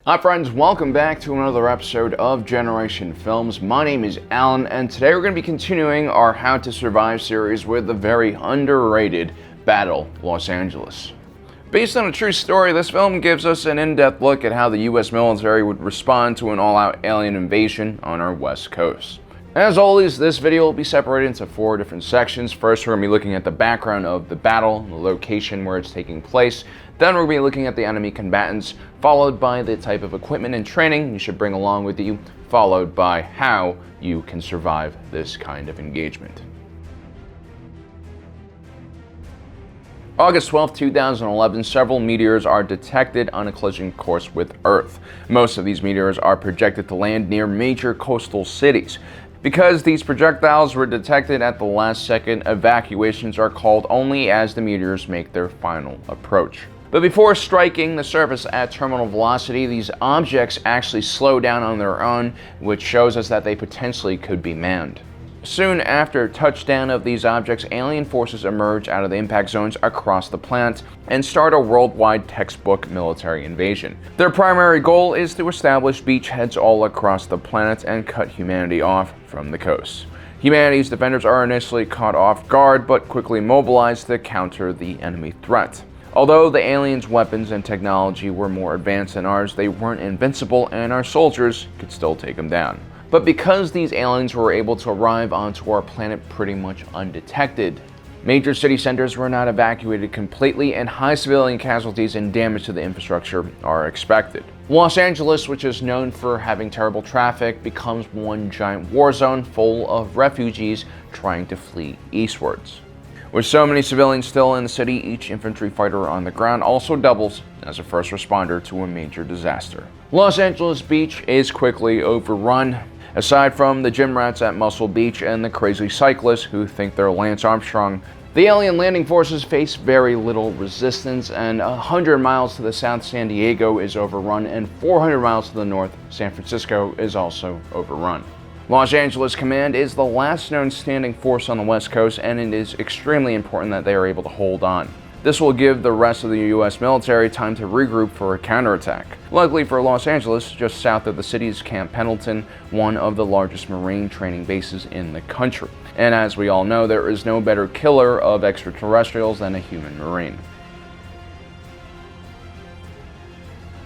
Hi friends, welcome back to another episode of Generation Films. My name is Alan, and today we're going to be continuing our How to Survive series with the very underrated Battle Los Angeles. Based on a true story, this film gives us an in-depth look at how the US military would respond to an all-out alien invasion on our west coast. As always, this video will be separated into 4 different sections. First, we're going to be looking at the background of the battle, the location where it's taking place. Then we're going to be looking at the enemy combatants, followed by the type of equipment and training you should bring along with you, followed by how you can survive this kind of engagement. August 12, 2011, several meteors are detected on a collision course with Earth. Most of these meteors are projected to land near major coastal cities. Because these projectiles were detected at the last second, evacuations are called only as the meteors make their final approach. But before striking the surface at terminal velocity, these objects actually slow down on their own, which shows us that they potentially could be manned. Soon after touchdown of these objects, alien forces emerge out of the impact zones across the planet and start a worldwide textbook military invasion. Their primary goal is to establish beachheads all across the planet and cut humanity off from the coast. Humanity's defenders are initially caught off guard, but quickly mobilized to counter the enemy threat. Although the aliens' weapons and technology were more advanced than ours, they weren't invincible, and our soldiers could still take them down. But because these aliens were able to arrive onto our planet pretty much undetected, major city centers were not evacuated completely, and high civilian casualties and damage to the infrastructure are expected. Los Angeles, which is known for having terrible traffic, becomes one giant war zone full of refugees trying to flee eastwards. With so many civilians still in the city, each infantry fighter on the ground also doubles as a first responder to a major disaster. Los Angeles Beach is quickly overrun. Aside from the gym rats at Muscle Beach and the crazy cyclists who think they're Lance Armstrong, the alien landing forces face very little resistance, and 100 miles to the south, San Diego is overrun, and 400 miles to the north, San Francisco is also overrun. Los Angeles Command is the last known standing force on the West Coast, and it is extremely important that they are able to hold on. This will give the rest of the US military time to regroup for a counterattack. Luckily for Los Angeles, just south of the city is Camp Pendleton, one of the largest Marine training bases in the country. And as we all know, there is no better killer of extraterrestrials than a human Marine.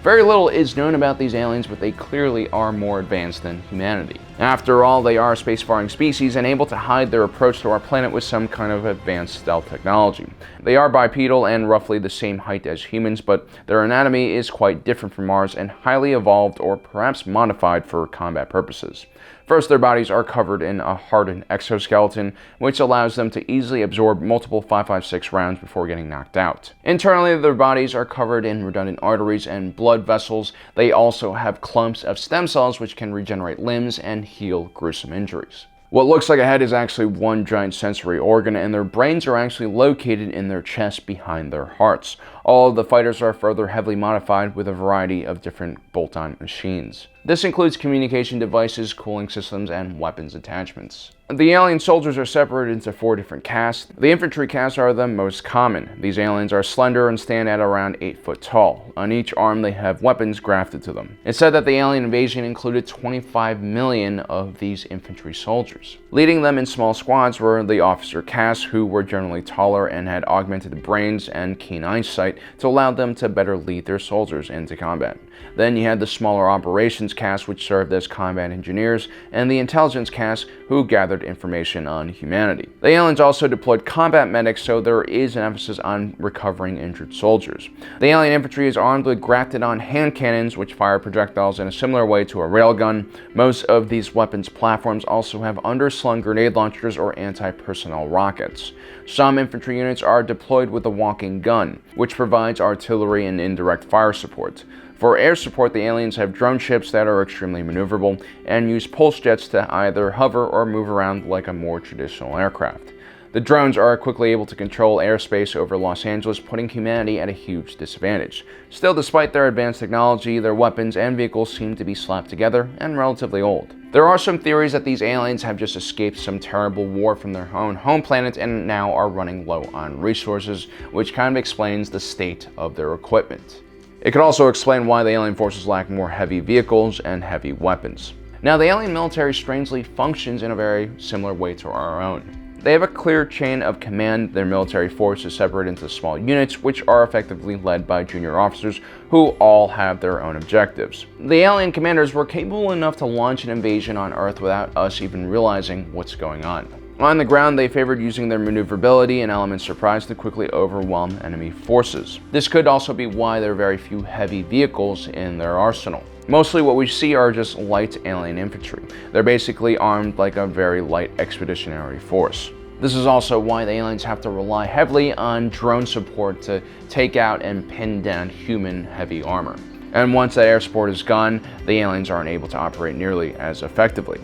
Very little is known about these aliens, but they clearly are more advanced than humanity. After all, they are a spacefaring species and able to hide their approach to our planet with some kind of advanced stealth technology. They are bipedal and roughly the same height as humans, but their anatomy is quite different from ours and highly evolved or perhaps modified for combat purposes. First, their bodies are covered in a hardened exoskeleton, which allows them to easily absorb multiple 5.56 rounds before getting knocked out. Internally, their bodies are covered in redundant arteries and blood vessels. They also have clumps of stem cells which can regenerate limbs and heal gruesome injuries. What looks like a head is actually one giant sensory organ, and their brains are actually located in their chest behind their hearts. All of the fighters are further heavily modified with a variety of different bolt-on machines. This includes communication devices, cooling systems, and weapons attachments. The alien soldiers are separated into 4 different castes. The infantry castes are the most common. These aliens are slender and stand at around 8 foot tall. On each arm they have weapons grafted to them. It's said that the alien invasion included 25 million of these infantry soldiers. Leading them in small squads were the officer castes, who were generally taller and had augmented brains and keen eyesight to allow them to better lead their soldiers into combat. Then you had the smaller operations caste, which served as combat engineers, and the intelligence caste, who gathered information on humanity. The aliens also deployed combat medics, so there is an emphasis on recovering injured soldiers. The alien infantry is armed with grafted-on hand cannons, which fire projectiles in a similar way to a railgun. Most of these weapons platforms also have underslung grenade launchers or anti-personnel rockets. Some infantry units are deployed with a walking gun, which provides artillery and indirect fire support. For air support, the aliens have drone ships that are extremely maneuverable and use pulse jets to either hover or move around like a more traditional aircraft. The drones are quickly able to control airspace over Los Angeles, putting humanity at a huge disadvantage. Still, despite their advanced technology, their weapons and vehicles seem to be slapped together and relatively old. There are some theories that these aliens have just escaped some terrible war from their own home planet and now are running low on resources, which kind of explains the state of their equipment. It could also explain why the alien forces lack more heavy vehicles and heavy weapons. Now, the alien military strangely functions in a very similar way to our own. They have a clear chain of command. Their military force is separated into small units, which are effectively led by junior officers who all have their own objectives. The alien commanders were capable enough to launch an invasion on Earth without us even realizing what's going on. On the ground, they favored using their maneuverability and element surprise to quickly overwhelm enemy forces. This could also be why there are very few heavy vehicles in their arsenal. Mostly what we see are just light alien infantry. They're basically armed like a very light expeditionary force. This is also why the aliens have to rely heavily on drone support to take out and pin down human heavy armor. And once that air support is gone, the aliens aren't able to operate nearly as effectively.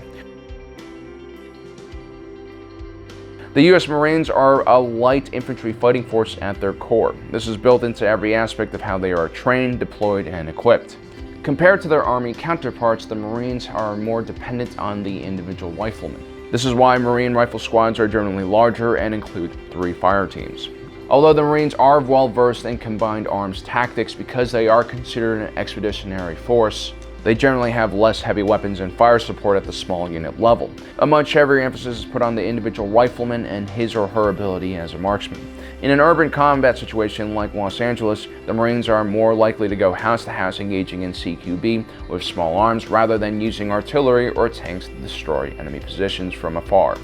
The U.S. Marines are a light infantry fighting force at their core. This is built into every aspect of how they are trained, deployed, and equipped. Compared to their Army counterparts, the Marines are more dependent on the individual rifleman. This is why Marine rifle squads are generally larger and include 3 fire teams. Although the Marines are well versed in combined arms tactics because they are considered an expeditionary force, they generally have less heavy weapons and fire support at the small unit level. A much heavier emphasis is put on the individual rifleman and his or her ability as a marksman. In an urban combat situation like Los Angeles, the Marines are more likely to go house to house engaging in CQB with small arms rather than using artillery or tanks to destroy enemy positions from afar.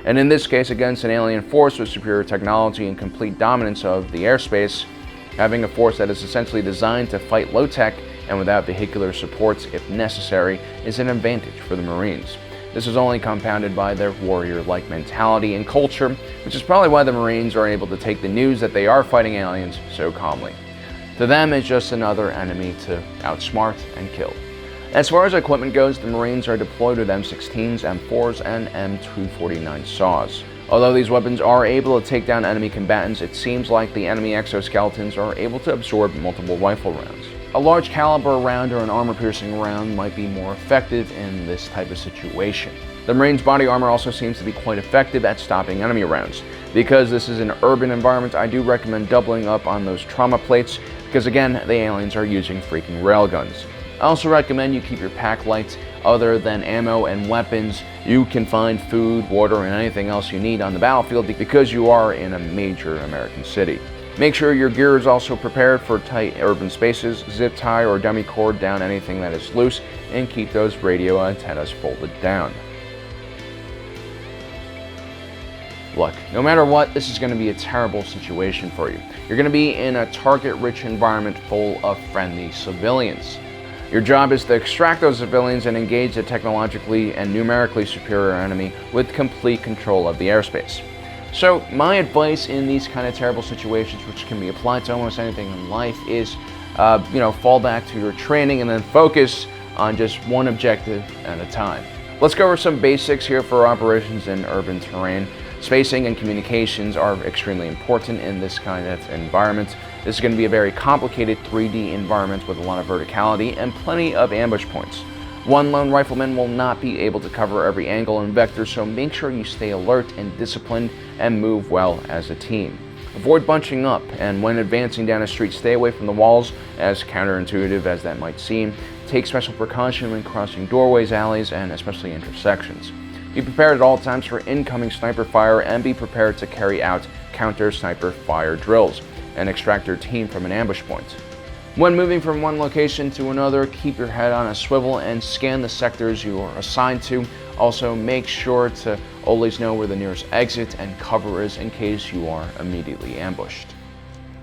And in this case, against an alien force with superior technology and complete dominance of the airspace, having a force that is essentially designed to fight low-tech and without vehicular supports if necessary is an advantage for the Marines. This is only compounded by their warrior-like mentality and culture, which is probably why the Marines are able to take the news that they are fighting aliens so calmly. To them, it's just another enemy to outsmart and kill. As far as equipment goes, the Marines are deployed with M16s, M4s, and M249 saws. Although these weapons are able to take down enemy combatants, it seems like the enemy exoskeletons are able to absorb multiple rifle rounds. A large caliber round or an armor-piercing round might be more effective in this type of situation. The Marines' body armor also seems to be quite effective at stopping enemy rounds. Because this is an urban environment, I do recommend doubling up on those trauma plates, because again, the aliens are using freaking railguns. I also recommend you keep your pack light. Other than ammo and weapons, you can find food, water, and anything else you need on the battlefield because you are in a major American city. Make sure your gear is also prepared for tight urban spaces, zip tie or dummy cord down anything that is loose, and keep those radio antennas folded down. Look, no matter what, this is going to be a terrible situation for you. You're going to be in a target-rich environment full of friendly civilians. Your job is to extract those civilians and engage a technologically and numerically superior enemy with complete control of the airspace. So my advice in these kind of terrible situations, which can be applied to almost anything in life, is fall back to your training and then focus on just one objective at a time. Let's go over some basics here for operations in urban terrain. Spacing and communications are extremely important in this kind of environment. This is going to be a very complicated 3D environment with a lot of verticality and plenty of ambush points. One lone rifleman will not be able to cover every angle and vector, so make sure you stay alert and disciplined and move well as a team. Avoid bunching up, and when advancing down a street, stay away from the walls, as counterintuitive as that might seem. Take special precaution when crossing doorways, alleys, and especially intersections. Be prepared at all times for incoming sniper fire and be prepared to carry out counter sniper fire drills and extract your team from an ambush point. When moving from one location to another, keep your head on a swivel and scan the sectors you are assigned to. Also, make sure to always know where the nearest exit and cover is in case you are immediately ambushed.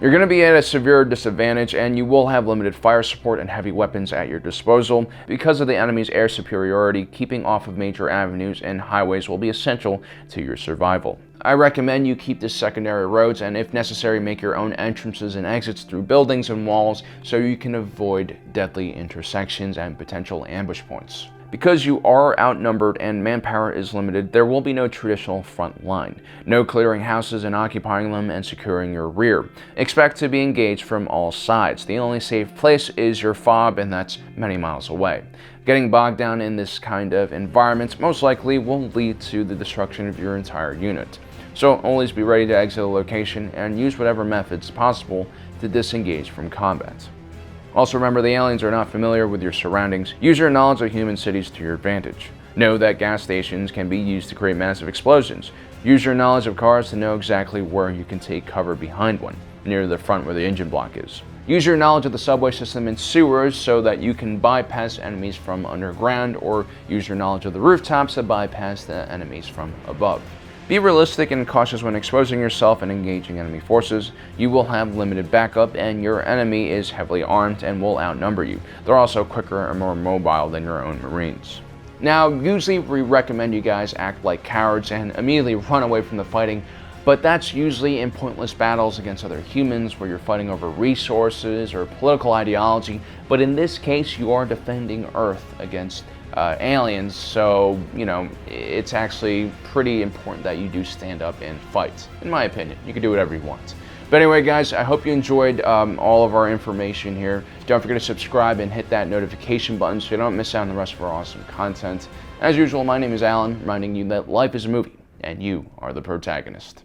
You're going to be at a severe disadvantage, and you will have limited fire support and heavy weapons at your disposal. Because of the enemy's air superiority, keeping off of major avenues and highways will be essential to your survival. I recommend you keep the secondary roads and, if necessary, make your own entrances and exits through buildings and walls so you can avoid deadly intersections and potential ambush points. Because you are outnumbered and manpower is limited, there will be no traditional front line. No clearing houses and occupying them and securing your rear. Expect to be engaged from all sides. The only safe place is your fob, and that's many miles away. Getting bogged down in this kind of environment most likely will lead to the destruction of your entire unit. So always be ready to exit a location and use whatever methods possible to disengage from combat. Also remember, the aliens are not familiar with your surroundings. Use your knowledge of human cities to your advantage. Know that gas stations can be used to create massive explosions. Use your knowledge of cars to know exactly where you can take cover behind one, near the front where the engine block is. Use your knowledge of the subway system and sewers so that you can bypass enemies from underground, or use your knowledge of the rooftops to bypass the enemies from above. Be realistic and cautious when exposing yourself and engaging enemy forces. You will have limited backup, and your enemy is heavily armed and will outnumber you. They're also quicker and more mobile than your own Marines. Now, usually we recommend you guys act like cowards and immediately run away from the fighting, but that's usually in pointless battles against other humans where you're fighting over resources or political ideology. But in this case, you are defending Earth against aliens, so it's actually pretty important that you do stand up and fight. In my opinion, you can do whatever you want. But anyway, guys, I hope you enjoyed all of our information here. Don't forget to subscribe and hit that notification button so you don't miss out on the rest of our awesome content. As usual, my name is Alan, reminding you that life is a movie and you are the protagonist.